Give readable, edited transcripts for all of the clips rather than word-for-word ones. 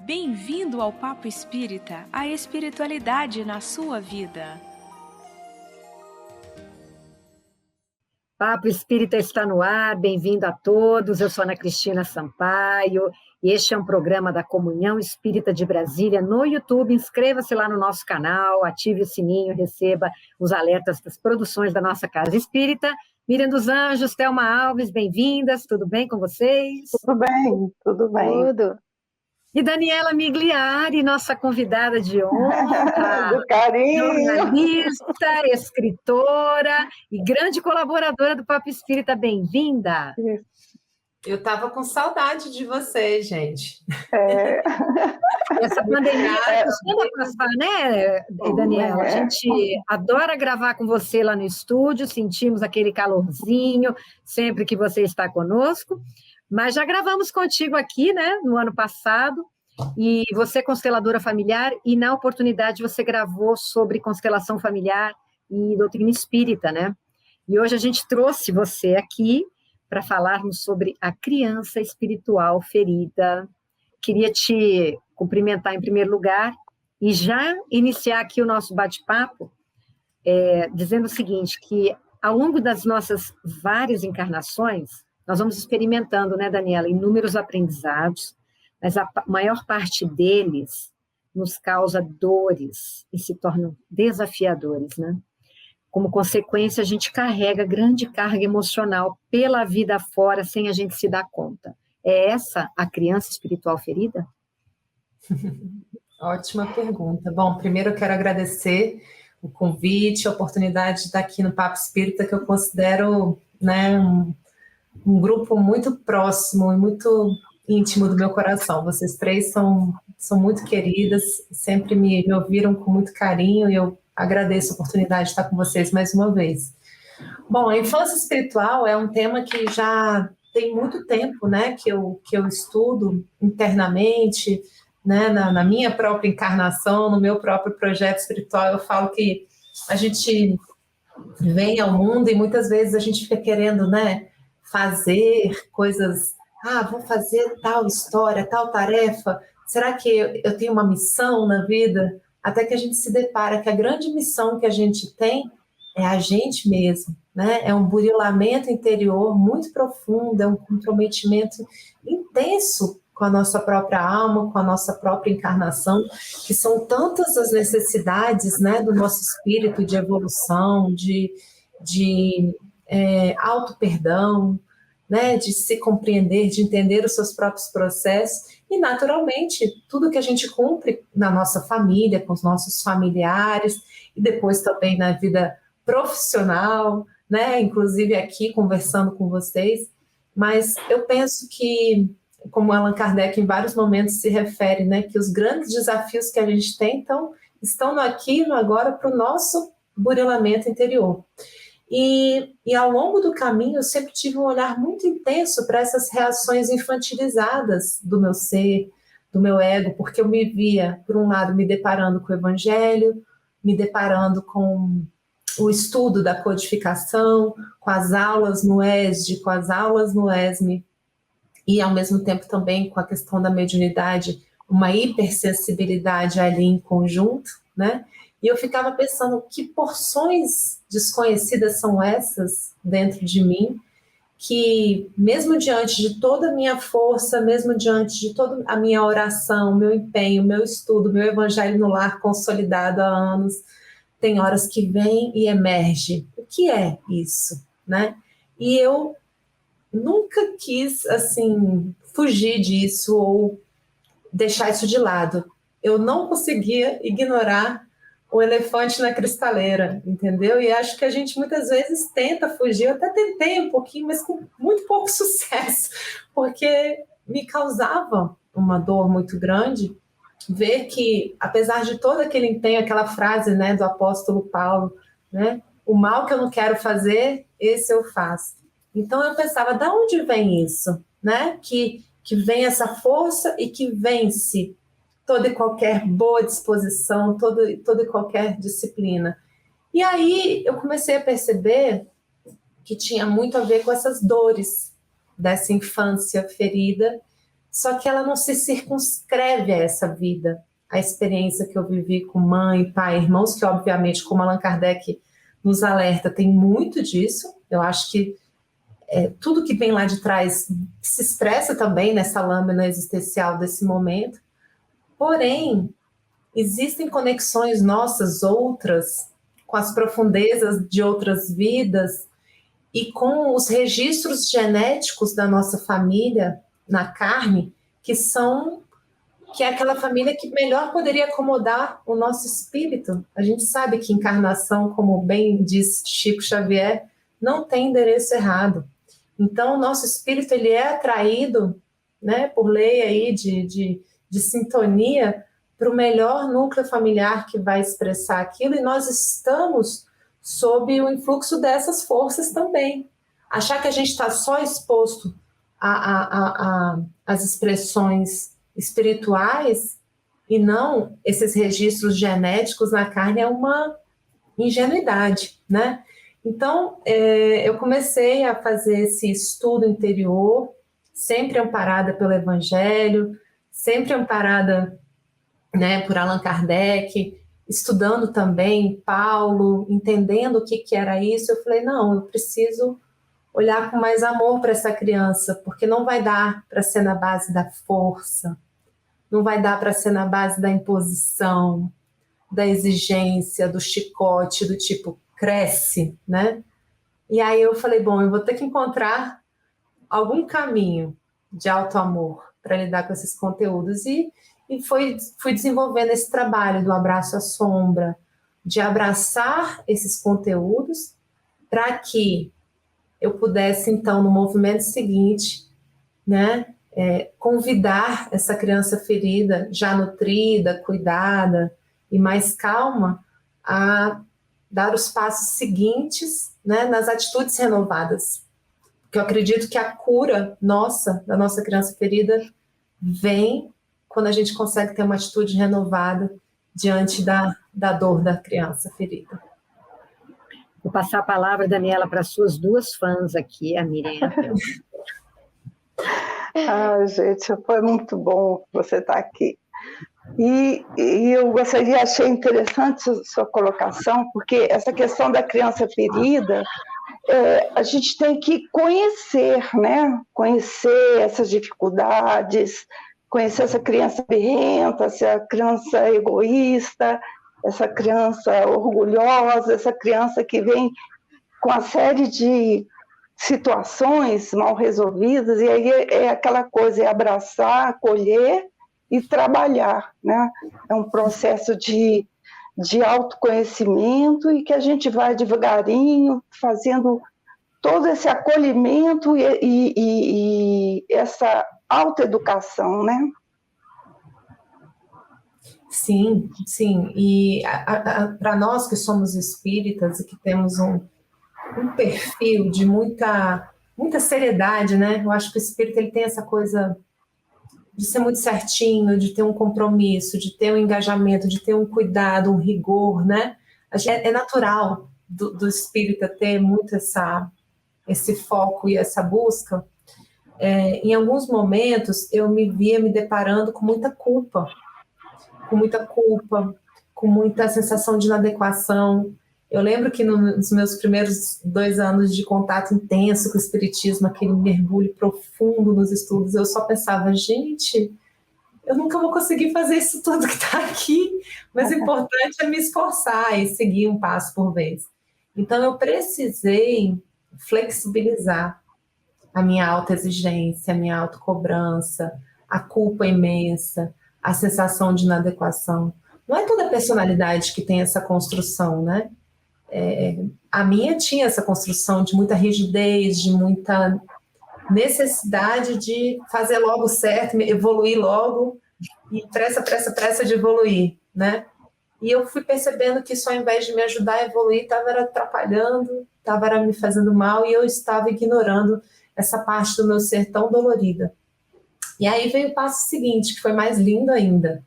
Bem-vindo ao Papo Espírita, a espiritualidade na sua vida. Papo Espírita está no ar, bem-vindo a todos, eu sou Ana Cristina Sampaio, e este é um programa da Comunhão Espírita de Brasília no YouTube. Inscreva-se lá no nosso canal, ative o sininho, receba os alertas das produções da nossa Casa Espírita. Miriam dos Anjos, Thelma Alves, bem-vindas, tudo bem com vocês? Tudo bem, tudo bem. Tudo. E Daniela Migliari, nossa convidada de honra, Do carinho. jornalista, escritora e grande colaboradora do Papo Espírita, bem-vinda! Eu estava com saudade de vocês, gente. Essa pandemia costuma passar, né, Daniela? A gente adora gravar com você lá no estúdio, sentimos aquele calorzinho sempre que você está conosco. Mas já gravamos contigo aqui, né, no ano passado, e você é consteladora familiar, e na oportunidade você gravou sobre constelação familiar e doutrina espírita, né? E hoje a gente trouxe você aqui para falarmos sobre a criança espiritual ferida. Queria te cumprimentar em primeiro lugar e já iniciar aqui o nosso bate-papo dizendo o seguinte, que ao longo das nossas várias encarnações, nós vamos experimentando, né, Daniela, inúmeros aprendizados, mas a maior parte deles nos causa dores e se tornam desafiadores, né? Como consequência, a gente carrega grande carga emocional pela vida fora sem a gente se dar conta. É essa a criança espiritual ferida? Ótima pergunta. Bom, primeiro eu quero agradecer o convite, a oportunidade de estar aqui no Papo Espírita, que eu considero, né, um grupo muito próximo e muito íntimo do meu coração. Vocês três são muito queridas, sempre me ouviram com muito carinho e eu agradeço a oportunidade de estar com vocês mais uma vez. Bom, a infância espiritual é um tema que já tem muito tempo, né, que eu estudo internamente, né, na minha própria encarnação, no meu próprio projeto espiritual. Eu falo que a gente vem ao mundo e muitas vezes a gente fica querendo, né, fazer coisas, vou fazer tal história, tal tarefa, será que eu tenho uma missão na vida? Até que a gente se depara que a grande missão que a gente tem é a gente mesmo, né? É um burilamento interior muito profundo, é um comprometimento intenso com a nossa própria alma, com a nossa própria encarnação, que são tantas as necessidades, né, do nosso espírito de evolução, de auto-perdão, né, de se compreender, de entender os seus próprios processos, e naturalmente tudo que a gente cumpre na nossa família, com os nossos familiares, e depois também na vida profissional, né, inclusive aqui conversando com vocês. Mas eu penso que, como Allan Kardec em vários momentos se refere, né, que os grandes desafios que a gente tem estão no aqui e no agora para o nosso burilamento interior. E ao longo do caminho eu sempre tive um olhar muito intenso para essas reações infantilizadas do meu ser, do meu ego, porque eu me via, por um lado, me deparando com o Evangelho, me deparando com o estudo da codificação, com as aulas no ESD, com as aulas no ESME, e ao mesmo tempo também com a questão da mediunidade, uma hipersensibilidade ali em conjunto, né? E eu ficava pensando que porções desconhecidas são essas dentro de mim, que mesmo diante de toda a minha força, mesmo diante de toda a minha oração, meu empenho, meu estudo, meu evangelho no lar consolidado há anos, tem horas que vem e emerge. O que é isso, né? E eu nunca quis, assim, fugir disso ou deixar isso de lado. Eu não conseguia ignorar o elefante na cristaleira, entendeu? E acho que a gente muitas vezes tenta fugir, eu até tentei um pouquinho, mas com muito pouco sucesso, porque me causava uma dor muito grande ver que, apesar de todo aquele empenho, aquela frase, né, do apóstolo Paulo, né, o mal que eu não quero fazer, esse eu faço. Então eu pensava, de onde vem isso, né? Que vem essa força e que vence toda e qualquer boa disposição, toda e qualquer disciplina. E aí eu comecei a perceber que tinha muito a ver com essas dores dessa infância ferida só que ela não se circunscreve a essa vida, a experiência que eu vivi com mãe, pai, irmãos, que obviamente, como Allan Kardec nos alerta, tem muito disso. Eu acho que tudo que vem lá de trás se expressa também nessa lâmina existencial desse momento. Porém, existem conexões nossas outras com as profundezas de outras vidas e com os registros genéticos da nossa família na carne, que é aquela família que melhor poderia acomodar o nosso espírito. A gente sabe que encarnação, como bem diz Chico Xavier, não tem endereço errado. Então, o nosso espírito ele é atraído, né, por lei aí de sintonia, para o melhor núcleo familiar que vai expressar aquilo, e nós estamos sob o influxo dessas forças também. Achar que a gente está só exposto às expressões espirituais e não esses registros genéticos na carne é uma ingenuidade, né? Então, eu comecei a fazer esse estudo interior, sempre amparada pelo Evangelho, sempre amparada, né, por Allan Kardec, estudando também Paulo, entendendo o que era isso. Eu falei, não, eu preciso olhar com mais amor para essa criança, porque não vai dar para ser na base da força, não vai dar para ser na base da imposição, da exigência, do chicote, do tipo, cresce, né? E aí eu falei, bom, eu vou ter que encontrar algum caminho de auto-amor para lidar com esses conteúdos. E fui desenvolvendo esse trabalho do abraço à sombra, de abraçar esses conteúdos para que eu pudesse, então, no movimento seguinte, né, convidar essa criança ferida, já nutrida, cuidada e mais calma, a dar os passos seguintes, né, nas atitudes renovadas. Porque eu acredito que a cura da nossa criança ferida, vem quando a gente consegue ter uma atitude renovada diante da dor da criança ferida. Vou passar a palavra, Daniela, para as suas duas fãs aqui, a Miriam. Gente, foi muito bom você estar aqui. E eu gostaria, achei interessante a sua colocação, porque essa questão da criança ferida, a gente tem que conhecer, né? Conhecer essas dificuldades, conhecer essa criança birrenta, essa criança egoísta, essa criança orgulhosa, essa criança que vem com uma série de situações mal resolvidas, e aí é aquela coisa, é abraçar, acolher e trabalhar, né? É um processo de autoconhecimento e que a gente vai devagarinho fazendo todo esse acolhimento e essa autoeducação, né? Sim, sim. E para nós que somos espíritas e que temos um perfil de muita seriedade, né? Eu acho que o espírito ele tem essa coisa de ser muito certinho, de ter um compromisso, de ter um engajamento, de ter um cuidado, um rigor, né? É natural do espírita ter muito esse foco e essa busca. Em alguns momentos eu me via me deparando com muita culpa, com muita sensação de inadequação. Eu lembro que nos meus primeiros 2 anos de contato intenso com o espiritismo, aquele mergulho profundo nos estudos, eu só pensava, gente, eu nunca vou conseguir fazer isso tudo que está aqui, mas o importante é me esforçar e seguir um passo por vez. Então eu precisei flexibilizar a minha autoexigência, a minha autocobrança, a culpa imensa, a sensação de inadequação. Não é toda personalidade que tem essa construção, né? A minha tinha essa construção de muita rigidez, de muita necessidade de fazer logo certo, evoluir logo, e pressa de evoluir, né? E eu fui percebendo que isso, ao invés de me ajudar a evoluir, estava atrapalhando, estava me fazendo mal, e eu estava ignorando essa parte do meu ser tão dolorida. E aí veio o passo seguinte, que foi mais lindo ainda,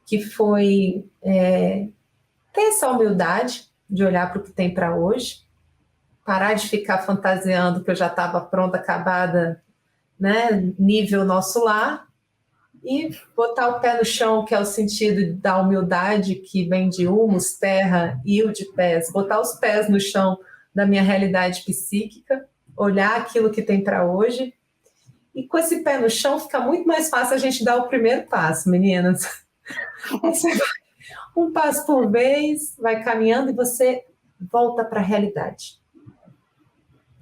que foi ter essa humildade de olhar para o que tem para hoje, parar de ficar fantasiando que eu já estava pronta, acabada, né, nível nosso lar, e botar o pé no chão, que é o sentido da humildade, que vem de humus, terra, e o de pés. Botar os pés no chão da minha realidade psíquica, olhar aquilo que tem para hoje. E com esse pé no chão fica muito mais fácil a gente dar o primeiro passo, meninas. Você vai um passo por vez, vai caminhando e você volta para a realidade.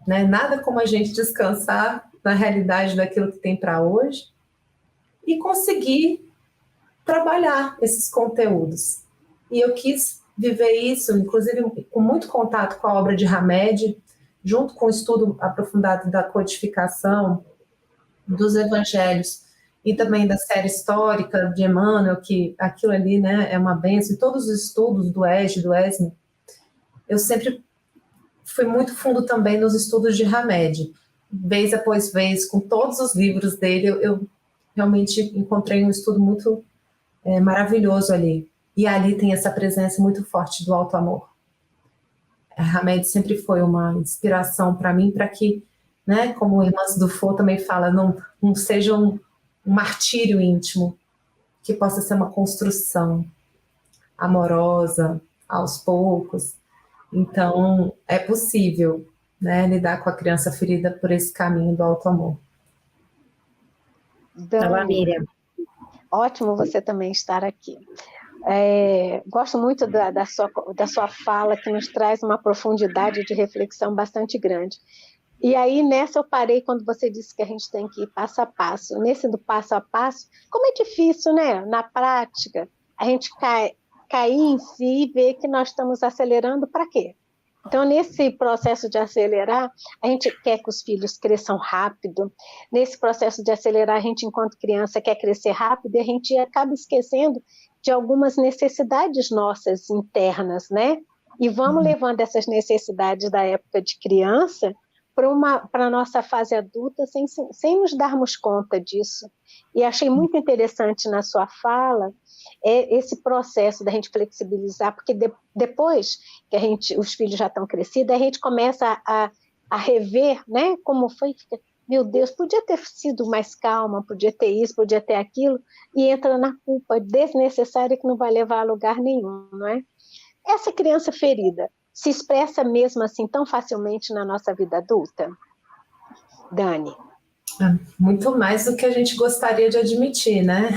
Né? Nada como a gente descansar na realidade daquilo que tem para hoje e conseguir trabalhar esses conteúdos. E eu quis viver isso, inclusive com muito contato com a obra de Hamed, junto com o estudo aprofundado da codificação dos evangelhos e também da série histórica de Emmanuel, que aquilo ali, né, é uma bênção, e todos os estudos do Ege, do Esme, eu sempre fui muito fundo também nos estudos de Hamed. Vez após vez, com todos os livros dele, eu realmente encontrei um estudo muito maravilhoso ali. E ali tem essa presença muito forte do alto amor. Hamed sempre foi uma inspiração para mim, para que, né, como o Irmãs do Fo também fala, não seja um martírio íntimo, que possa ser uma construção amorosa, aos poucos. Então, é possível, né, lidar com a criança ferida por esse caminho do alto amor. Miriam. Ótimo você também estar aqui. Gosto muito da sua fala, que nos traz uma profundidade de reflexão bastante grande. E aí, nessa eu parei quando você disse que a gente tem que ir passo a passo. Nesse do passo a passo, como é difícil, né? Na prática, a gente cair em si e ver que nós estamos acelerando para quê? Então, nesse processo de acelerar, a gente quer que os filhos cresçam rápido. Nesse processo de acelerar, a gente, enquanto criança, quer crescer rápido e a gente acaba esquecendo de algumas necessidades nossas internas, né? E vamos levando essas necessidades da época de criança para a nossa fase adulta sem nos darmos conta disso. E achei muito interessante na sua fala esse processo da gente flexibilizar, porque depois que os filhos já estão crescidos, a gente começa a rever, né, como foi, meu Deus, podia ter sido mais calma, podia ter isso, podia ter aquilo, e entra na culpa desnecessária que não vai levar a lugar nenhum, não é? Essa criança ferida se expressa mesmo assim tão facilmente na nossa vida adulta? Dani? Muito mais do que a gente gostaria de admitir, né?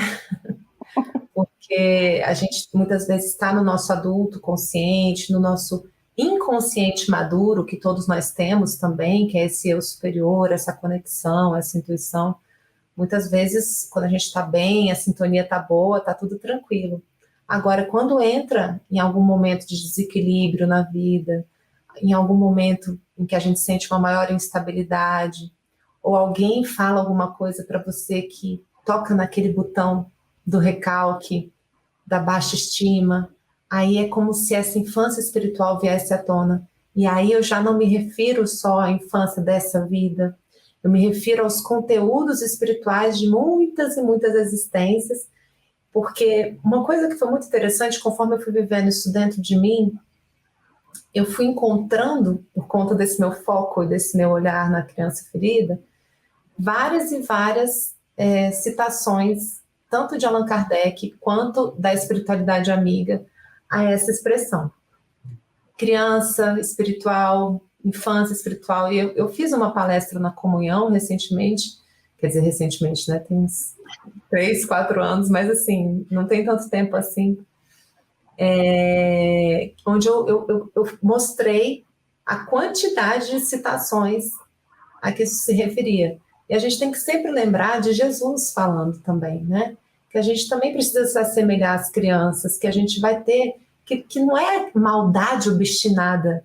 Porque a gente muitas vezes está no nosso adulto consciente, no nosso inconsciente maduro, que todos nós temos também, que é esse eu superior, essa conexão, essa intuição. Muitas vezes, quando a gente está bem, a sintonia está boa, está tudo tranquilo. Agora, quando entra em algum momento de desequilíbrio na vida, em algum momento em que a gente sente uma maior instabilidade, ou alguém fala alguma coisa para você que toca naquele botão do recalque, da baixa estima, aí é como se essa infância espiritual viesse à tona. E aí eu já não me refiro só à infância dessa vida, eu me refiro aos conteúdos espirituais de muitas e muitas existências, porque uma coisa que foi muito interessante, conforme eu fui vivendo isso dentro de mim, eu fui encontrando, por conta desse meu foco e desse meu olhar na criança ferida, várias e várias citações, tanto de Allan Kardec quanto da espiritualidade amiga, a essa expressão. Criança espiritual, infância espiritual. E eu fiz uma palestra na Comunhão recentemente, quer dizer, recentemente, né? Tem uns 3, 4 anos, mas assim, não tem tanto tempo assim, onde eu mostrei a quantidade de citações a que isso se referia. E a gente tem que sempre lembrar de Jesus falando também, né? Que a gente também precisa se assemelhar às crianças, que a gente vai ter, que não é maldade obstinada,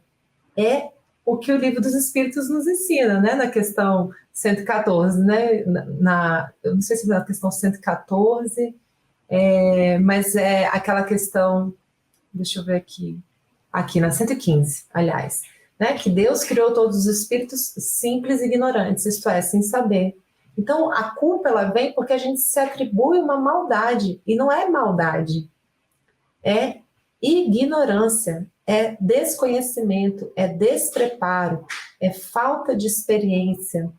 é o que o Livro dos Espíritos nos ensina, né? Na questão 114, né? Eu não sei se é na questão 114, mas é aquela questão, deixa eu ver aqui na 115, aliás, né? Que Deus criou todos os espíritos simples e ignorantes, isto é, sem saber. Então, a culpa, ela vem porque a gente se atribui uma maldade, e não é maldade, é ignorância, é desconhecimento, é despreparo, é falta de experiência,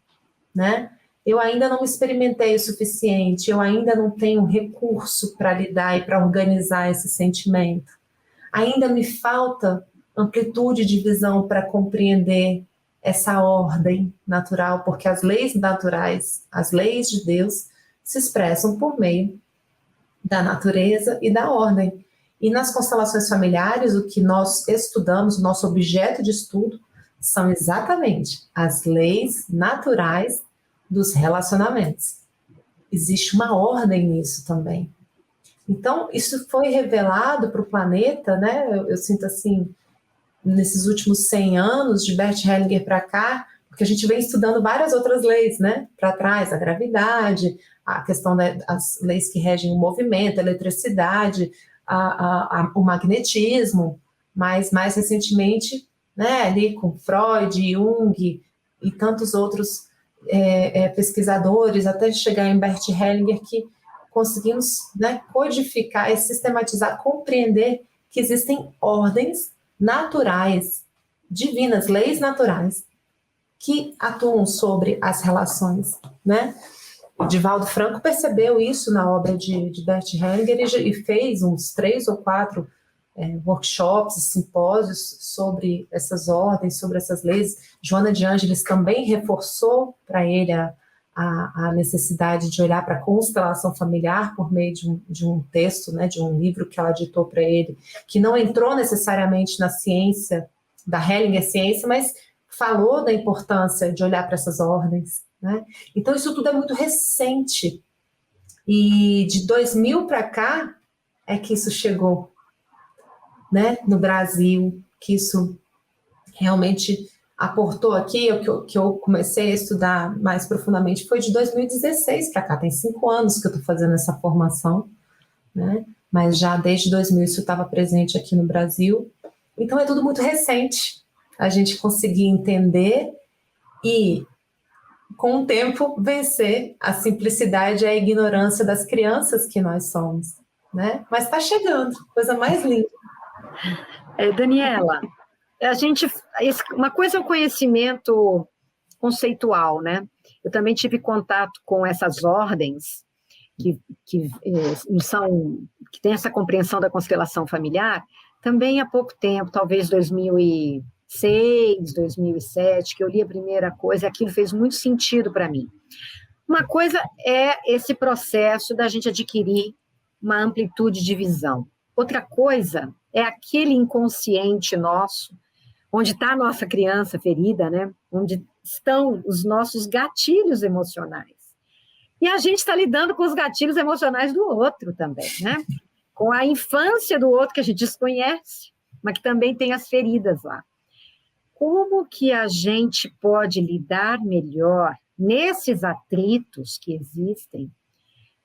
né? eu ainda não experimentei o suficiente, eu ainda não tenho recurso para lidar e para organizar esse sentimento. Ainda me falta amplitude de visão para compreender essa ordem natural, porque as leis naturais, as leis de Deus, se expressam por meio da natureza e da ordem. E nas constelações familiares, o que nós estudamos, o nosso objeto de estudo, são exatamente as leis naturais dos relacionamentos. Existe uma ordem nisso também. Então, isso foi revelado para o planeta, né? Eu sinto assim, nesses últimos 100 anos, de Bert Hellinger para cá, porque a gente vem estudando várias outras leis, né? Para trás, a gravidade, a questão das leis que regem o movimento, a eletricidade, o magnetismo, mas mais recentemente, né, ali com Freud, Jung e tantos outros pesquisadores, até chegar em Bert Hellinger, que conseguimos, né, codificar e sistematizar, compreender que existem ordens naturais, divinas, leis naturais, que atuam sobre as relações, né? O Divaldo Franco percebeu isso na obra de Bert Hellinger e fez uns 3 ou 4 workshops, simpósios sobre essas ordens, sobre essas leis. Joana de Ângeles também reforçou para ele a necessidade de olhar para a constelação familiar por meio de um texto, né, de um livro que ela ditou para ele, que não entrou necessariamente na ciência, da Hellinger ciência, mas falou da importância de olhar para essas ordens, né? Então isso tudo é muito recente, e de 2000 para cá é que isso chegou, né, no Brasil, que isso realmente aportou aqui, o que eu comecei a estudar mais profundamente foi de 2016 para cá, tem 5 anos que eu estou fazendo essa formação, né? Mas já desde 2000 isso estava presente aqui no Brasil, então é tudo muito recente, a gente conseguir entender e, com o tempo, vencer a simplicidade e a ignorância das crianças que nós somos, né? Mas está chegando, coisa mais linda. Daniela, uma coisa é o conhecimento conceitual, né? Eu também tive contato com essas ordens que têm essa compreensão da constelação familiar também há pouco tempo, talvez 2006, 2007, que eu li a primeira coisa, e aquilo fez muito sentido para mim. Uma coisa é esse processo da gente adquirir uma amplitude de visão. Outra coisa é aquele inconsciente nosso, onde está a nossa criança ferida, né? Onde estão os nossos gatilhos emocionais. E a gente está lidando com os gatilhos emocionais do outro também, né? Com a infância do outro que a gente desconhece, mas que também tem as feridas lá. Como que a gente pode lidar melhor nesses atritos que existem?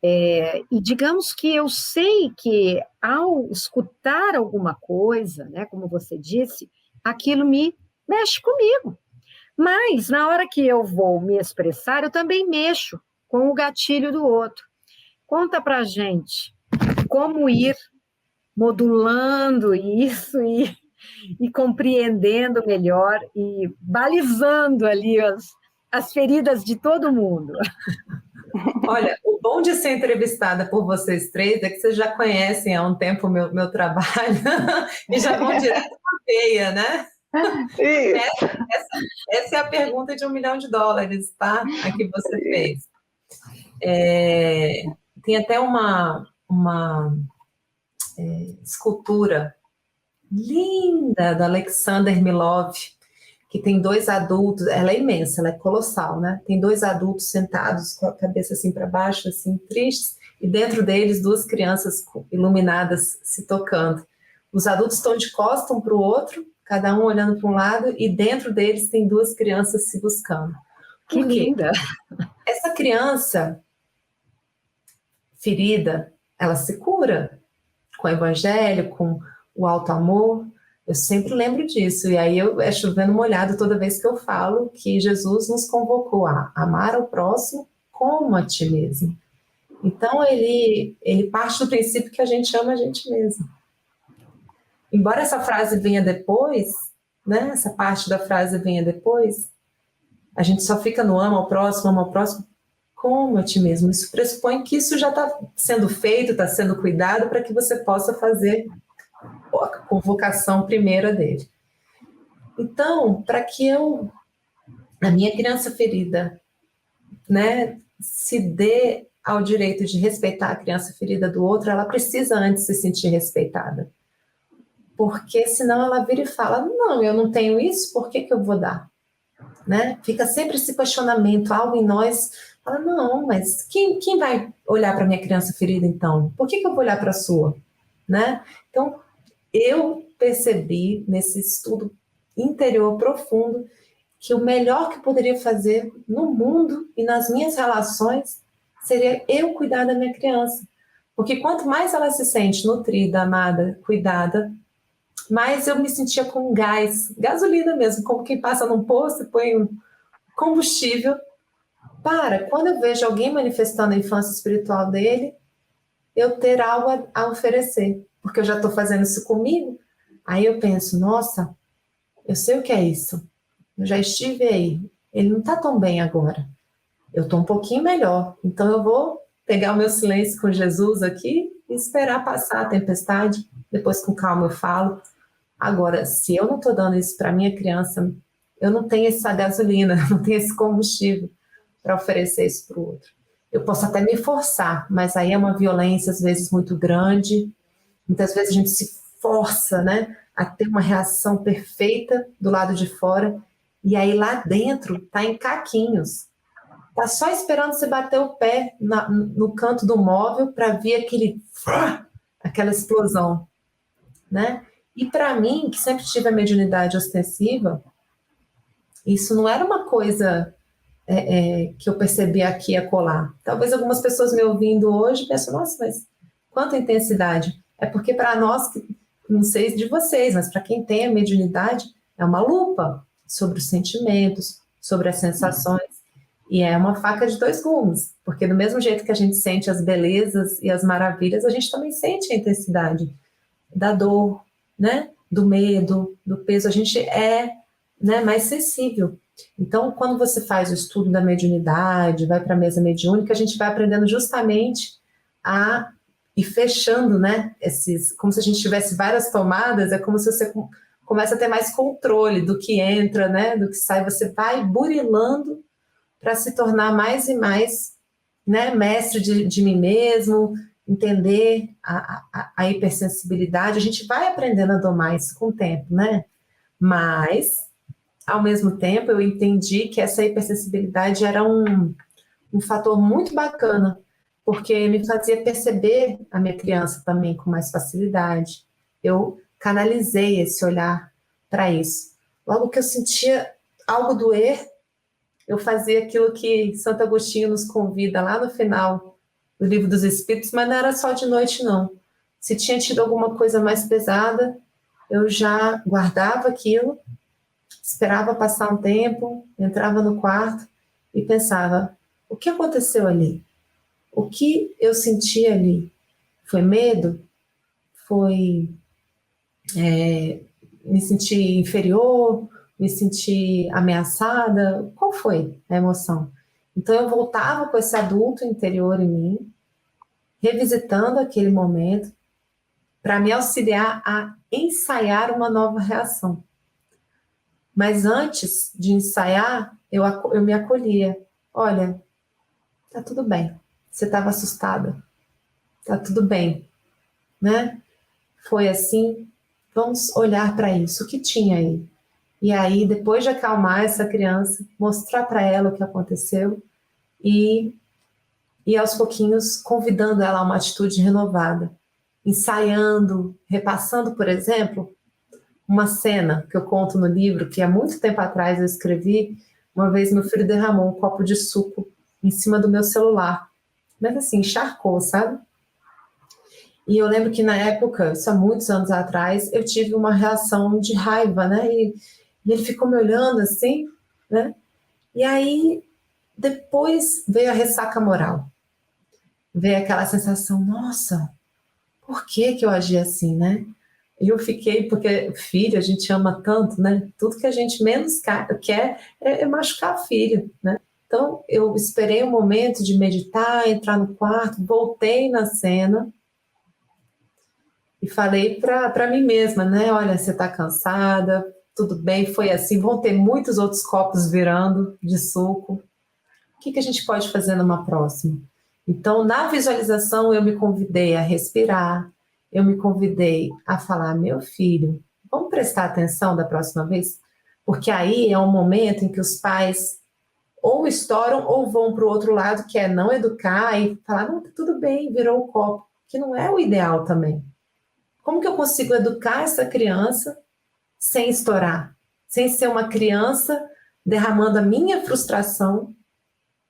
E digamos que eu sei que ao escutar alguma coisa, né, como você disse, aquilo me mexe comigo. Mas na hora que eu vou me expressar, eu também mexo com o gatilho do outro. Conta pra gente como ir modulando isso e compreendendo melhor e balizando ali as feridas de todo mundo. Olha, o bom de ser entrevistada por vocês três é que vocês já conhecem há um tempo o meu trabalho e já vão direto na veia, né? Essa é a pergunta de $1 milhão, tá? A que você fez. Tem até uma escultura linda da Alexander Milov, que tem 2 adultos, ela é imensa, ela é colossal, né? Tem 2 adultos sentados com a cabeça assim para baixo, assim, tristes, e dentro deles 2 crianças iluminadas se tocando. Os adultos estão de costas um para o outro, cada um olhando para um lado, e dentro deles tem 2 crianças se buscando. Que linda! Essa criança ferida, ela se cura com o evangelho, com o alto amor. Eu sempre lembro disso, e aí é chovendo molhado toda vez que eu falo que Jesus nos convocou a amar ao próximo como a ti mesmo. Então, ele parte do princípio que a gente ama a gente mesmo. Embora essa frase venha depois, né, essa parte da frase venha depois, a gente só fica no ama ao próximo, como a ti mesmo. Isso pressupõe que isso já está sendo feito, está sendo cuidado para que você possa fazer a convocação primeira dele. Então, para que a minha criança ferida, né, se dê ao direito de respeitar a criança ferida do outro, ela precisa antes se sentir respeitada. Porque senão ela vira e fala, não, eu não tenho isso, por que eu vou dar? Né? Fica sempre esse questionamento, algo em nós fala, não, mas quem vai olhar para a minha criança ferida então? Por que eu vou olhar para a sua? Né? Então, eu percebi nesse estudo interior profundo que o melhor que eu poderia fazer no mundo e nas minhas relações seria eu cuidar da minha criança. Porque quanto mais ela se sente nutrida, amada, cuidada, mais eu me sentia com gás, gasolina mesmo, como quem passa num posto e põe um combustível. Quando eu vejo alguém manifestando a infância espiritual dele, eu ter algo a oferecer, porque eu já estou fazendo isso comigo. Aí eu penso, nossa, eu sei o que é isso, eu já estive aí, ele não está tão bem agora, eu estou um pouquinho melhor, então eu vou pegar o meu silêncio com Jesus aqui e esperar passar a tempestade, depois com calma eu falo. Agora, se eu não estou dando isso para minha criança, eu não tenho essa gasolina, não tenho esse combustível para oferecer isso para o outro. Eu posso até me forçar, mas aí é uma violência às vezes muito grande, muitas vezes a gente se força, né, a ter uma reação perfeita do lado de fora, e aí lá dentro está em caquinhos. Está só esperando você bater o pé no canto do móvel para ver aquela explosão, né? E para mim, que sempre tive a mediunidade ostensiva, isso não era uma coisa que eu percebi aqui e acolá. Talvez algumas pessoas me ouvindo hoje pensem, nossa, mas quanta intensidade. É porque para nós, não sei de vocês, mas para quem tem a mediunidade, é uma lupa sobre os sentimentos, sobre as sensações, e é uma faca de dois gumes, porque do mesmo jeito que a gente sente as belezas e as maravilhas, a gente também sente a intensidade da dor, né? Do medo, do peso, a gente é, né, mais sensível. Então, quando você faz o estudo da mediunidade, vai para a mesa mediúnica, a gente vai aprendendo justamente a ir fechando, né, como se a gente tivesse várias tomadas, é como se você começa a ter mais controle do que entra, né, do que sai, você vai burilando para se tornar mais e mais, né, mestre de mim mesmo, entender a hipersensibilidade, a gente vai aprendendo a domar isso com o tempo, né? Mas, ao mesmo tempo, eu entendi que essa hipersensibilidade era um fator muito bacana, porque me fazia perceber a minha criança também com mais facilidade. Eu canalizei esse olhar para isso. Logo que eu sentia algo doer, eu fazia aquilo que Santo Agostinho nos convida lá no final do Livro dos Espíritos, mas não era só de noite, não. Se tinha tido alguma coisa mais pesada, eu já guardava aquilo, esperava passar um tempo, entrava no quarto e pensava, o que aconteceu ali? O que eu senti ali? Foi medo? Foi me sentir inferior? Me sentir ameaçada? Qual foi a emoção? Então eu voltava com esse adulto interior em mim, revisitando aquele momento, para me auxiliar a ensaiar uma nova reação. Mas antes de ensaiar, eu me acolhia. Olha, tá tudo bem. Você estava assustada. Tá tudo bem, né? Foi assim. Vamos olhar para isso. O que tinha aí? E aí, depois de acalmar essa criança, mostrar para ela o que aconteceu e aos pouquinhos convidando ela a uma atitude renovada, ensaiando, repassando, por exemplo, uma cena que eu conto no livro, que há muito tempo atrás eu escrevi. Uma vez meu filho derramou um copo de suco em cima do meu celular, mas assim, encharcou, sabe? E eu lembro que na época, isso há muitos anos atrás, eu tive uma reação de raiva, né? E ele ficou me olhando assim, né? E aí, depois veio a ressaca moral. Veio aquela sensação, nossa, por que eu agi assim, né? E eu fiquei, porque filho, a gente ama tanto, né? Tudo que a gente menos quer é machucar filho, né? Então, eu esperei um momento de meditar, entrar no quarto, voltei na cena e falei para mim mesma, né? Olha, você está cansada, tudo bem, foi assim, vão ter muitos outros copos virando de suco. O que a gente pode fazer numa próxima? Então, na visualização, eu me convidei a respirar, eu me convidei a falar, meu filho, vamos prestar atenção da próxima vez? Porque aí é um momento em que os pais ou estouram ou vão para o outro lado, que é não educar e falar, não, tudo bem, virou o copo, que não é o ideal também. Como que eu consigo educar essa criança sem estourar? Sem ser uma criança derramando a minha frustração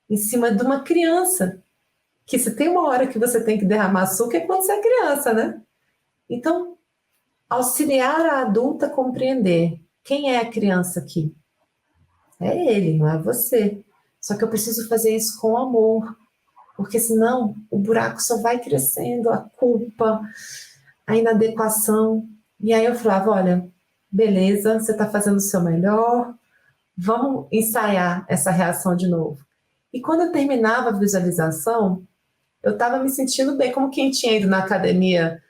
em cima de uma criança, que se tem uma hora que você tem que derramar açúcar é quando você é criança, né? Então, auxiliar a adulta a compreender quem é a criança aqui. É ele, não é você. Só que eu preciso fazer isso com amor, porque senão o buraco só vai crescendo, a culpa, a inadequação. E aí eu falava, olha, beleza, você está fazendo o seu melhor, vamos ensaiar essa reação de novo. E quando eu terminava a visualização, eu estava me sentindo bem, como quem tinha ido na academia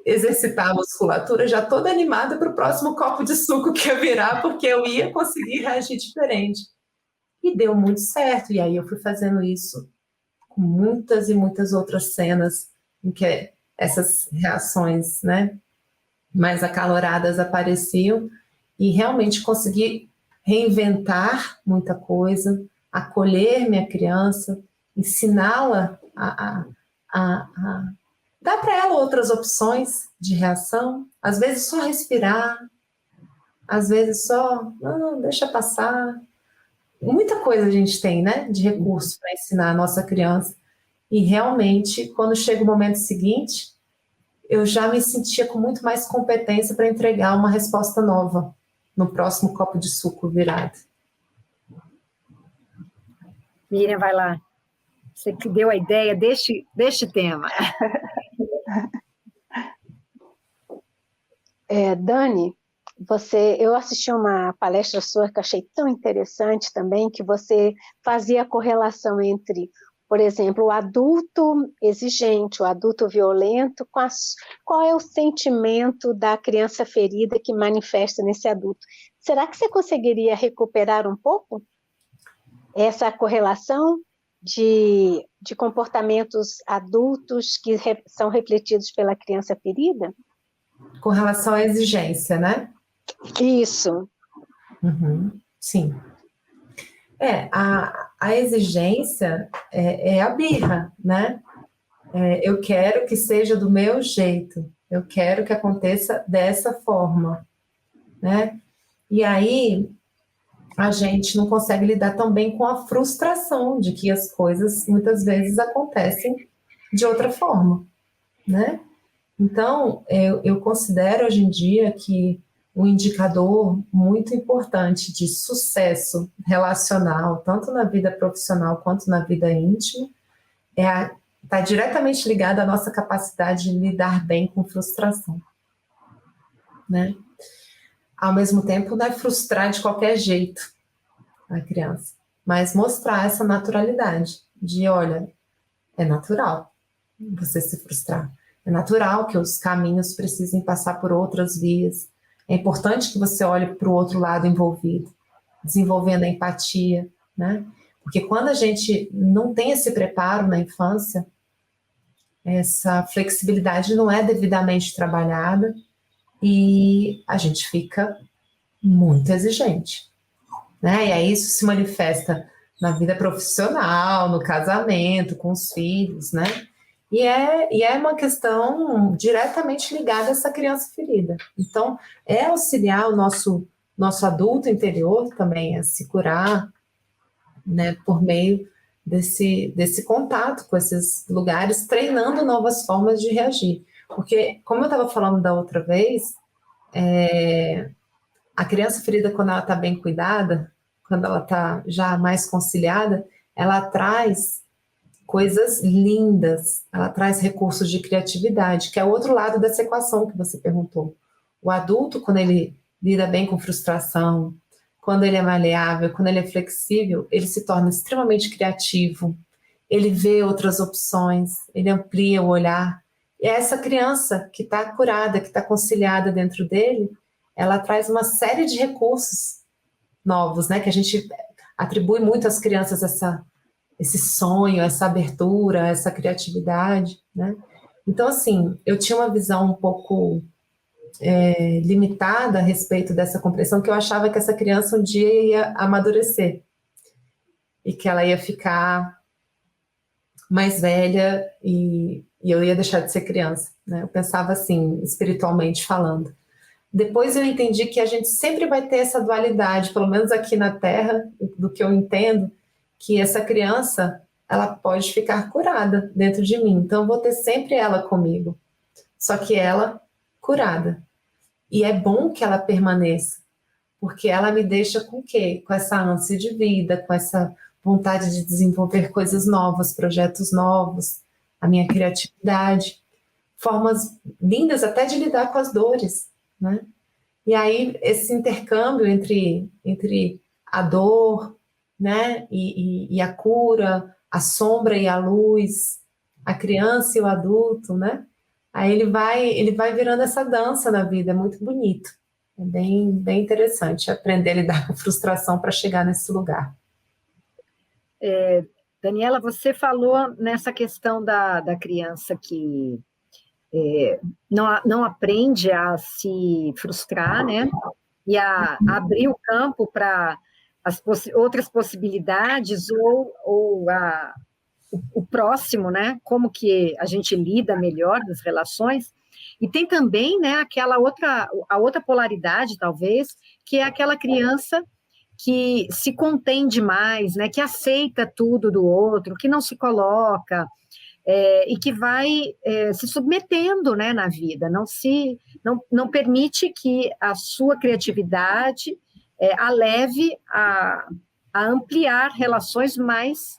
exercitar a musculatura, já toda animada para o próximo copo de suco que ia virar, porque eu ia conseguir reagir diferente. E deu muito certo, e aí eu fui fazendo isso com muitas e muitas outras cenas em que essas reações, né, mais acaloradas apareciam, e realmente consegui reinventar muita coisa, acolher minha criança, ensiná-la a dar para ela outras opções de reação, às vezes só respirar, às vezes só, não, deixa passar. Muita coisa a gente tem, né, de recurso para ensinar a nossa criança. E realmente, quando chega o momento seguinte, eu já me sentia com muito mais competência para entregar uma resposta nova no próximo copo de suco virado. Miriam, vai lá. Você que deu a ideia deste tema. Dani, eu assisti uma palestra sua que achei tão interessante também, que você fazia a correlação entre, por exemplo, o adulto exigente, o adulto violento, qual é o sentimento da criança ferida que manifesta nesse adulto. Será que você conseguiria recuperar um pouco essa correlação de comportamentos adultos que são refletidos pela criança ferida? Com relação à exigência, né? Isso. Uhum, sim. A exigência é a birra, né? Eu quero que seja do meu jeito, eu quero que aconteça dessa forma, né? E aí a gente não consegue lidar tão bem com a frustração de que as coisas muitas vezes acontecem de outra forma, né? Então, eu considero hoje em dia que um indicador muito importante de sucesso relacional, tanto na vida profissional quanto na vida íntima, está diretamente ligado à nossa capacidade de lidar bem com frustração, né? Ao mesmo tempo, não é frustrar de qualquer jeito a criança, mas mostrar essa naturalidade de, olha, é natural você se frustrar, é natural que os caminhos precisem passar por outras vias, é importante que você olhe para o outro lado envolvido, desenvolvendo a empatia, né? Porque quando a gente não tem esse preparo na infância, essa flexibilidade não é devidamente trabalhada e a gente fica muito exigente, né? E aí isso se manifesta na vida profissional, no casamento, com os filhos, né? E é uma questão diretamente ligada a essa criança ferida. Então, auxiliar o nosso adulto interior também a se curar, né, por meio desse contato com esses lugares, treinando novas formas de reagir. Porque, como eu estava falando da outra vez, a criança ferida, quando ela está bem cuidada, quando ela está já mais conciliada, ela traz coisas lindas, ela traz recursos de criatividade, que é o outro lado dessa equação que você perguntou. O adulto, quando ele lida bem com frustração, quando ele é maleável, quando ele é flexível, ele se torna extremamente criativo, ele vê outras opções, ele amplia o olhar. E essa criança que está curada, que está conciliada dentro dele, ela traz uma série de recursos novos, né? Que a gente atribui muito às crianças esse sonho, essa abertura, essa criatividade, né? Então, assim, eu tinha uma visão um pouco limitada a respeito dessa compreensão, que eu achava que essa criança um dia ia amadurecer e que ela ia ficar mais velha e eu ia deixar de ser criança, né? Eu pensava assim, espiritualmente falando. Depois eu entendi que a gente sempre vai ter essa dualidade, pelo menos aqui na Terra, do que eu entendo, que essa criança, ela pode ficar curada dentro de mim. Então eu vou ter sempre ela comigo, só que ela curada. E é bom que ela permaneça, porque ela me deixa com o quê? Com essa ânsia de vida, com essa vontade de desenvolver coisas novas, projetos novos, a minha criatividade, formas lindas até de lidar com as dores, né? E aí esse intercâmbio entre a dor, né, e a cura, a sombra e a luz, a criança e o adulto, né? Aí ele vai virando essa dança na vida, é muito bonito. É bem interessante aprender a lidar com frustração para chegar nesse lugar. Daniela, você falou nessa questão da criança que não aprende a se frustrar, né? E a abrir o campo para outras possibilidades ou o próximo, né? Como que a gente lida melhor nas relações. E tem também, né, a outra polaridade, talvez, que é aquela criança que se contém demais, né, que aceita tudo do outro, que não se coloca, e que vai se submetendo, né, na vida, não permite que a sua criatividade a leve a ampliar relações mais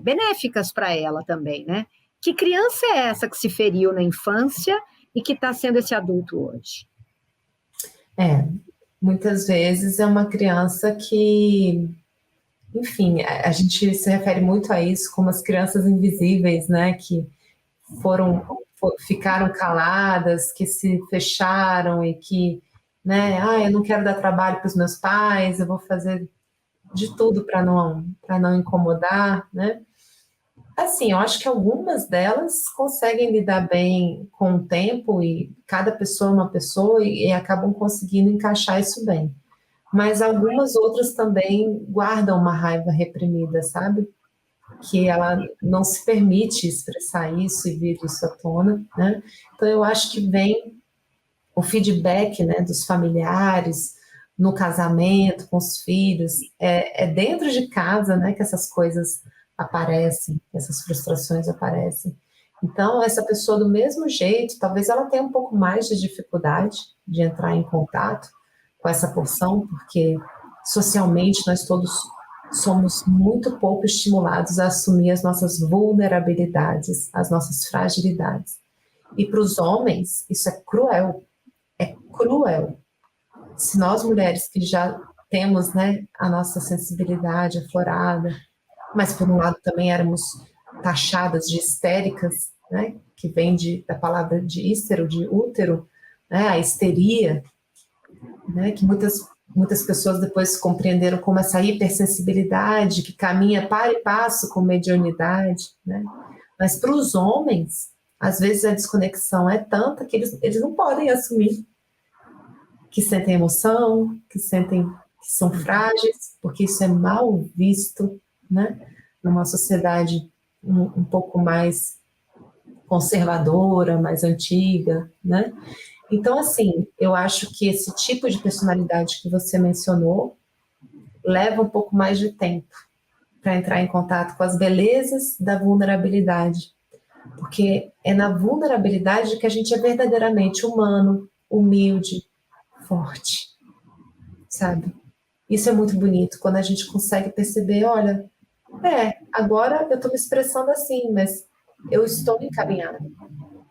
benéficas para ela também, né? Que criança é essa que se feriu na infância e que está sendo esse adulto hoje? Muitas vezes é uma criança que, enfim, a gente se refere muito a isso como as crianças invisíveis, né? Que ficaram caladas, que se fecharam e que, né? Eu não quero dar trabalho para os meus pais, eu vou fazer de tudo para não incomodar, né? Assim, eu acho que algumas delas conseguem lidar bem com o tempo e cada pessoa é uma pessoa e acabam conseguindo encaixar isso bem. Mas algumas outras também guardam uma raiva reprimida, sabe? Que ela não se permite expressar isso e vir isso à tona, né? Então eu acho que vem o feedback, né, dos familiares, no casamento, com os filhos, é dentro de casa, né, que essas coisas aparecem, essas frustrações aparecem. Então, essa pessoa, do mesmo jeito, talvez ela tenha um pouco mais de dificuldade de entrar em contato com essa porção, porque socialmente nós todos somos muito pouco estimulados a assumir as nossas vulnerabilidades, as nossas fragilidades. E para os homens, isso é cruel. É cruel. Se nós mulheres que já temos, né, a nossa sensibilidade aflorada, mas por um lado também éramos taxadas de histéricas, né, que vem da palavra de hístero, de útero, né, a histeria, né, que muitas pessoas depois compreenderam como essa hipersensibilidade que caminha para e passo com mediunidade, né, mas para os homens, às vezes a desconexão é tanta que eles não podem assumir que sentem emoção, que são frágeis, porque isso é mal visto, né? Numa sociedade um pouco mais conservadora, mais antiga, né? Então, assim, eu acho que esse tipo de personalidade que você mencionou leva um pouco mais de tempo para entrar em contato com as belezas da vulnerabilidade, porque é na vulnerabilidade que a gente é verdadeiramente humano, humilde, forte, sabe? Isso é muito bonito, quando a gente consegue perceber, olha, agora eu estou me expressando assim, mas eu estou encaminhada,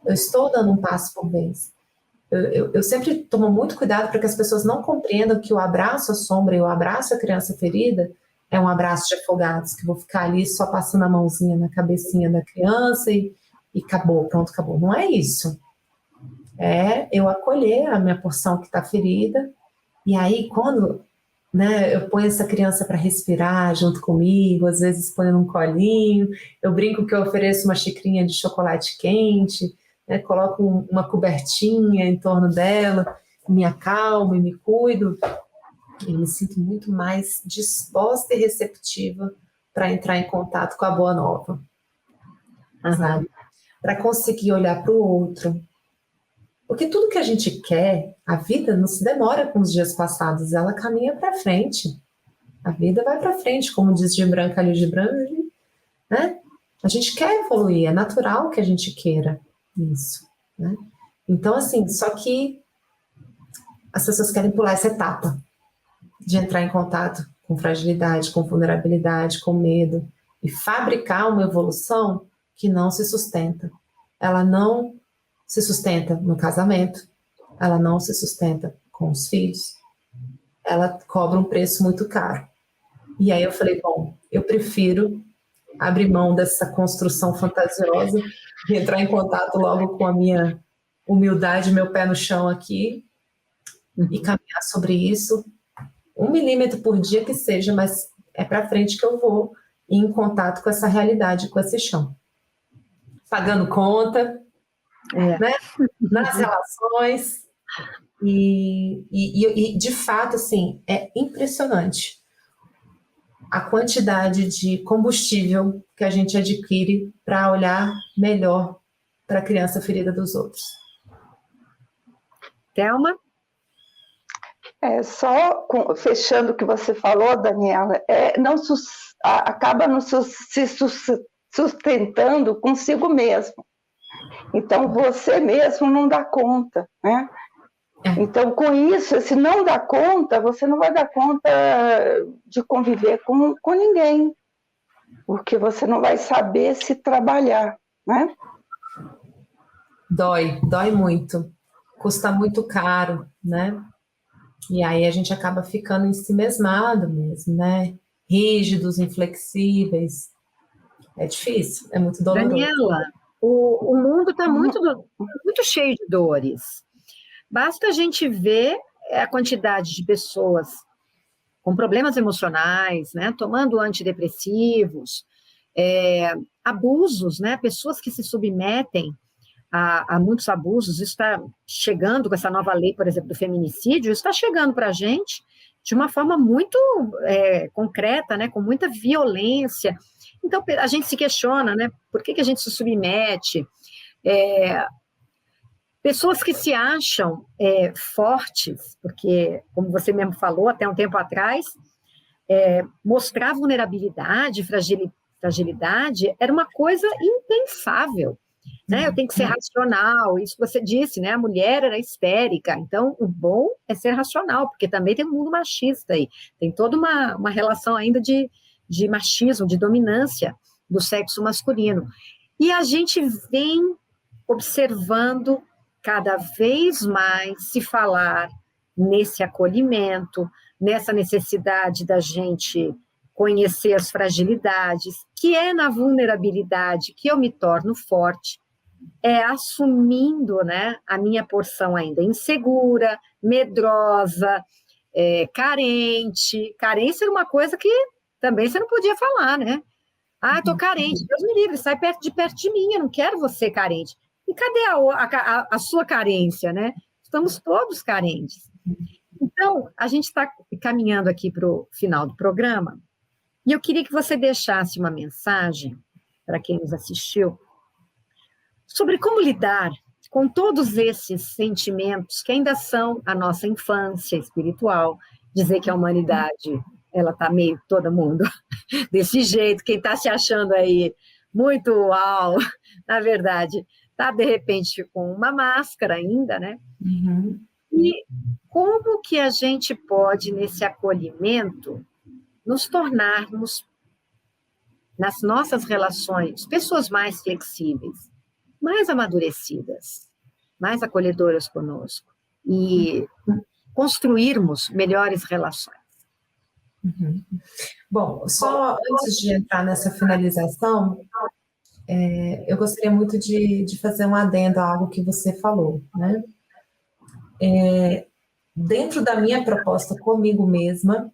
eu estou dando um passo por vez. eu sempre tomo muito cuidado para que as pessoas não compreendam que o abraço à sombra e o abraço à criança ferida é um abraço de afogados, que vou ficar ali só passando a mãozinha na cabecinha da criança e acabou, pronto, acabou. Não é isso. É eu acolher a minha porção que está ferida, e aí quando, né, eu ponho essa criança para respirar junto comigo, às vezes ponho num colinho, eu brinco que eu ofereço uma xicrinha de chocolate quente, né, coloco uma cobertinha em torno dela, me acalmo e me cuido, e me sinto muito mais disposta e receptiva para entrar em contato com a boa nova, sabe? Para conseguir olhar para o outro. Porque tudo que a gente quer, a vida não se demora com os dias passados, ela caminha para frente. A vida vai para frente, como diz Gibran Khalil Gibran, né? A gente quer evoluir, é natural que a gente queira isso, né? Então, assim, só que as pessoas querem pular essa etapa de entrar em contato com fragilidade, com vulnerabilidade, com medo, e fabricar uma evolução que não se sustenta. Ela não se sustenta no casamento, ela não se sustenta com os filhos, ela cobra um preço muito caro. E aí eu falei, bom, eu prefiro abrir mão dessa construção fantasiosa e entrar em contato logo com a minha humildade, meu pé no chão aqui, e caminhar sobre isso, 1 milímetro por dia que seja, mas é para frente que eu vou ir em contato com essa realidade, com esse chão. Pagando conta, né? Nas relações, e de fato, assim, é impressionante a quantidade de combustível que a gente adquire para olhar melhor para a criança ferida dos outros. Thelma? Fechando o que você falou, Daniela, acaba se sustentando consigo mesmo. Então, você mesmo não dá conta, né? Então, com isso, se não dá conta, você não vai dar conta de conviver com ninguém, porque você não vai saber se trabalhar, né? Dói muito, custa muito caro, né? E aí a gente acaba ficando ensimesmado mesmo, né? Rígidos, inflexíveis. É difícil, é muito doloroso. Daniela, o mundo está muito cheio de dores. Basta a gente ver a quantidade de pessoas com problemas emocionais, né, tomando antidepressivos, abusos, né, pessoas que se submetem a muitos abusos. Isso está chegando com essa nova lei, por exemplo, do feminicídio, isso está chegando para a gente de uma forma muito concreta, né, com muita violência. Então, a gente se questiona, né, por que a gente se submete? Pessoas que se acham fortes, porque, como você mesmo falou, até um tempo atrás, mostrar vulnerabilidade, fragilidade, era uma coisa impensável. Né? Eu tenho que ser racional, isso que você disse, né? A mulher era histérica, então o bom é ser racional, porque também tem um mundo machista aí, tem toda uma relação ainda de machismo, de dominância do sexo masculino. E a gente vem observando cada vez mais se falar nesse acolhimento, nessa necessidade da gente conhecer as fragilidades, que é na vulnerabilidade que eu me torno forte, assumindo, né, a minha porção ainda insegura, medrosa, carente. Carência era uma coisa que também você não podia falar, né? Ah, estou carente, Deus me livre, sai perto de mim, eu não quero você carente. E cadê a sua carência, né? Estamos todos carentes. Então, a gente está caminhando aqui para o final do programa, e eu queria que você deixasse uma mensagem para quem nos assistiu sobre como lidar com todos esses sentimentos que ainda são a nossa infância espiritual. Dizer que a humanidade, ela está meio todo mundo desse jeito, quem está se achando aí muito uau, na verdade, está de repente com uma máscara ainda, né? Uhum. E como que a gente pode, nesse acolhimento, nos tornarmos, nas nossas relações, pessoas mais flexíveis, mais amadurecidas, mais acolhedoras conosco e construirmos melhores relações. Uhum. Bom, só antes de entrar nessa finalização, eu gostaria muito de fazer um adendo a algo que você falou, né? Dentro da minha proposta comigo mesma,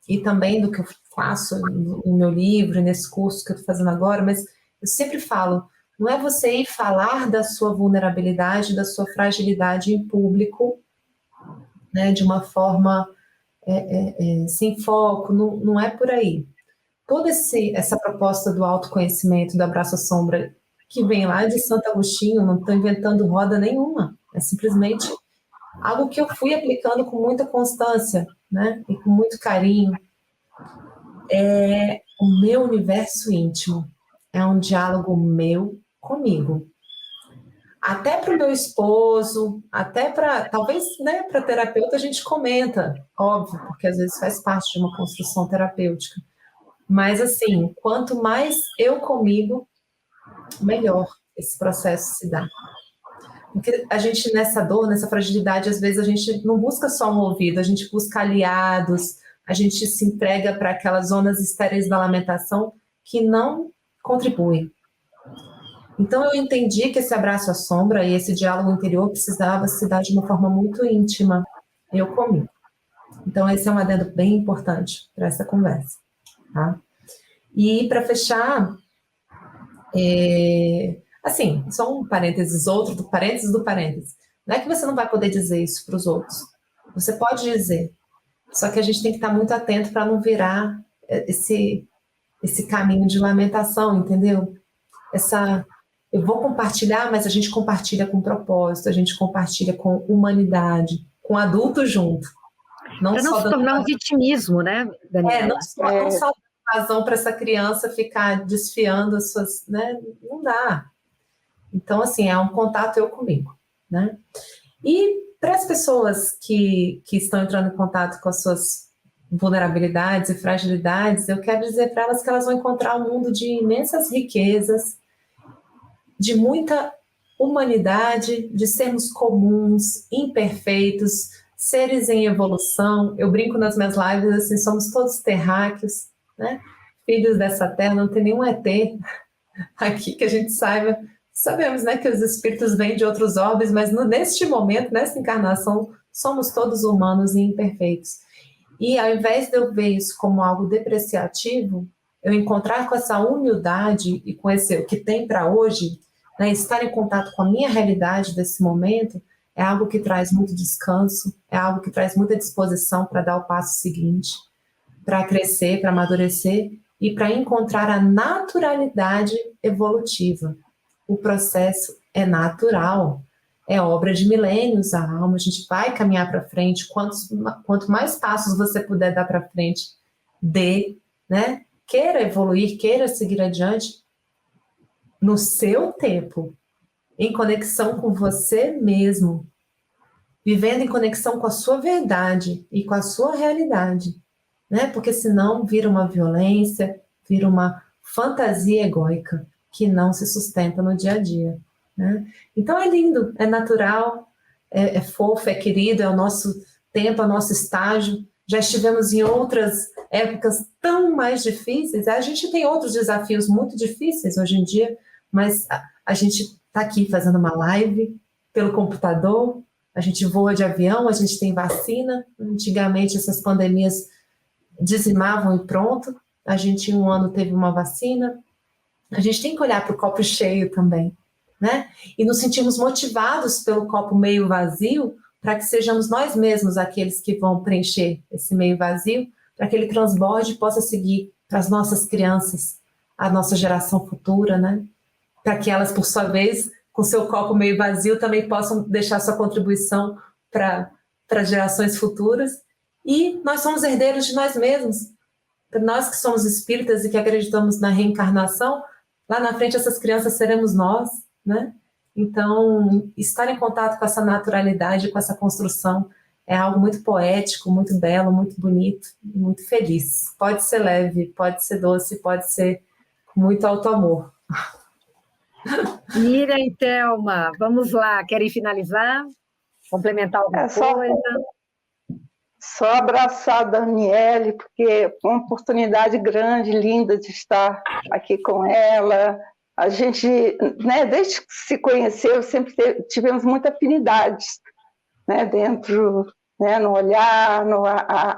e também do que eu faço no meu livro, nesse curso que eu estou fazendo agora, mas eu sempre falo, não é você ir falar da sua vulnerabilidade, da sua fragilidade em público, né, de uma forma sem foco, não é por aí. Toda essa proposta do autoconhecimento, do abraço à sombra, que vem lá de Santo Agostinho, não estou inventando roda nenhuma, é simplesmente algo que eu fui aplicando com muita constância, né, e com muito carinho. É o meu universo íntimo, é um diálogo meu comigo. Até para o meu esposo, até para, talvez, né, para terapeuta a gente comenta, óbvio, porque às vezes faz parte de uma construção terapêutica. Mas, assim, quanto mais eu comigo, melhor esse processo se dá. Porque a gente, nessa dor, nessa fragilidade, às vezes a gente não busca só um ouvido, a gente busca aliados, a gente se entrega para aquelas zonas estéreis da lamentação que não contribuem. Então, eu entendi que esse abraço à sombra e esse diálogo interior precisava se dar de uma forma muito íntima, eu comigo. Então, esse é um adendo bem importante para essa conversa. Tá? E, para fechar, assim, só um parênteses, outro do parênteses do parênteses. Não é que você não vai poder dizer isso para os outros. Você pode dizer, só que a gente tem que estar muito atento para não virar esse caminho de lamentação, entendeu? Eu vou compartilhar, mas a gente compartilha com propósito, a gente compartilha com humanidade, com adulto junto. Para não se tornar um vitimismo, né, Daniela? Não só razão para essa criança ficar desfiando as suas, né? Não dá. Então, assim, é um contato eu comigo, né? E para as pessoas que estão entrando em contato com as suas vulnerabilidades e fragilidades, eu quero dizer para elas que elas vão encontrar um mundo de imensas riquezas, de muita humanidade, de sermos comuns, imperfeitos, seres em evolução. Eu brinco nas minhas lives, assim, somos todos terráqueos, né? Filhos dessa terra, não tem nenhum ET aqui que a gente saiba. Sabemos, né, que os espíritos vêm de outros orbes, mas neste momento, nessa encarnação, somos todos humanos e imperfeitos. E ao invés de eu ver isso como algo depreciativo, eu encontrar com essa humildade e com esse o que tem para hoje, né, estar em contato com a minha realidade desse momento, é algo que traz muito descanso, é algo que traz muita disposição para dar o passo seguinte, para crescer, para amadurecer e para encontrar a naturalidade evolutiva. O processo é natural, é obra de milênios a alma, a gente vai caminhar para frente, quanto mais passos você puder dar para frente, dê, né? Queira evoluir, queira seguir adiante, no seu tempo, em conexão com você mesmo, vivendo em conexão com a sua verdade e com a sua realidade, né? Porque senão vira uma violência, vira uma fantasia egóica que não se sustenta no dia a dia, né? Então é lindo, é natural, é fofo, é querido, é o nosso tempo, é o nosso estágio. Já estivemos em outras épocas tão mais difíceis. A gente tem outros desafios muito difíceis hoje em dia, mas a gente está aqui fazendo uma live pelo computador, a gente voa de avião, a gente tem vacina. Antigamente essas pandemias dizimavam e pronto. A gente em um ano teve uma vacina. A gente tem que olhar para o copo cheio também, né? E nos sentimos motivados pelo copo meio vazio para que sejamos nós mesmos aqueles que vão preencher esse meio vazio, para que ele transborde e possa seguir para as nossas crianças, a nossa geração futura, né? Para que elas, por sua vez, com seu copo meio vazio, também possam deixar sua contribuição para gerações futuras. E nós somos herdeiros de nós mesmos. Para nós que somos espíritas e que acreditamos na reencarnação, lá na frente essas crianças seremos nós, né? Então, estar em contato com essa naturalidade, com essa construção, é algo muito poético, muito belo, muito bonito, muito feliz. Pode ser leve, pode ser doce, pode ser com muito alto amor. Miriam e Thelma, vamos lá, querem finalizar? Complementar alguma coisa? Só abraçar a Daniele, porque foi uma oportunidade grande, linda de estar aqui com ela. A gente, né, desde que se conheceu, sempre tivemos muita afinidade, né, dentro, né, no olhar,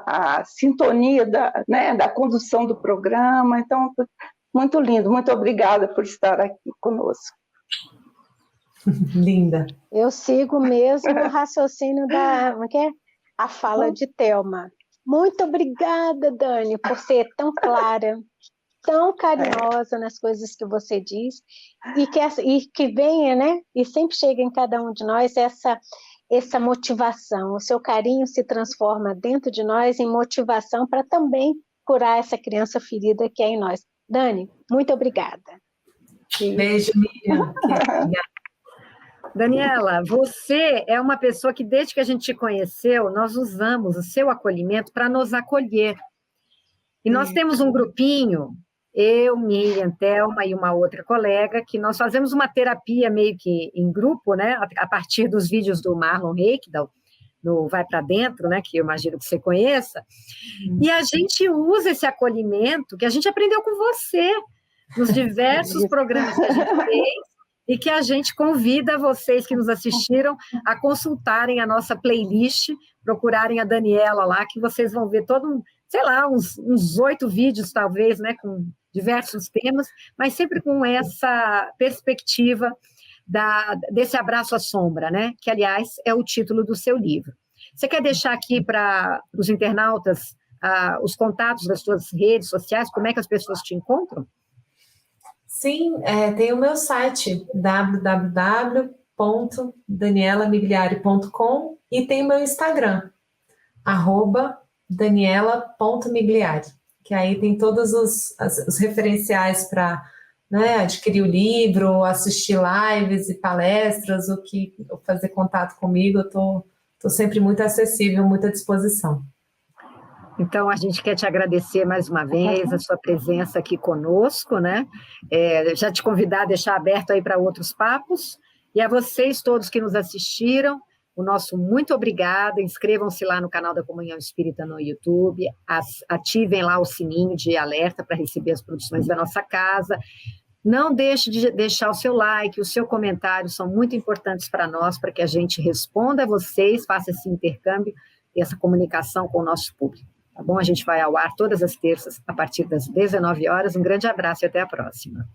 a sintonia da condução do programa. Então, muito lindo. Muito obrigada por estar aqui conosco. Linda. Eu sigo mesmo o raciocínio a fala de Thelma. Muito obrigada, Dani, por ser tão clara, tão carinhosa nas coisas que você diz, e que venha, né? E sempre chega em cada um de nós essa motivação. O seu carinho se transforma dentro de nós em motivação para também curar essa criança ferida que é em nós. Dani, muito obrigada. Beijo, Miriam. Daniela, você é uma pessoa que, desde que a gente te conheceu, nós usamos o seu acolhimento para nos acolher. E nós temos um grupinho, eu, Miriam, Thelma e uma outra colega, que nós fazemos uma terapia meio que em grupo, né, a partir dos vídeos do Marlon Reiki, no Vai Para Dentro, né, que eu imagino que você conheça, e a gente usa esse acolhimento que a gente aprendeu com você, nos diversos programas que a gente fez, e que a gente convida vocês que nos assistiram a consultarem a nossa playlist, procurarem a Daniela lá, que vocês vão ver uns 8 vídeos, talvez, né, com diversos temas, mas sempre com essa perspectiva desse abraço à sombra, né, que, aliás, é o título do seu livro. Você quer deixar aqui para os internautas os contatos das suas redes sociais, como é que as pessoas te encontram? Sim, tem o meu site, www.danielamigliari.com, e tem o meu Instagram, @daniela.migliari, que aí tem todos os referenciais para, né, adquirir o livro, assistir lives e palestras, fazer contato comigo. Eu estou sempre muito acessível, muito à disposição. Então, a gente quer te agradecer mais uma vez a sua presença aqui conosco, né? Já te convidar a deixar aberto aí para outros papos. E a vocês todos que nos assistiram, o nosso muito obrigada. Inscrevam-se lá no canal da Comunhão Espírita no YouTube, ativem lá o sininho de alerta para receber as produções da nossa casa. Não deixe de deixar o seu like, o seu comentário, são muito importantes para nós, para que a gente responda a vocês, faça esse intercâmbio e essa comunicação com o nosso público. Tá bom? A gente vai ao ar todas as terças, a partir das 19 horas. Um grande abraço e até a próxima.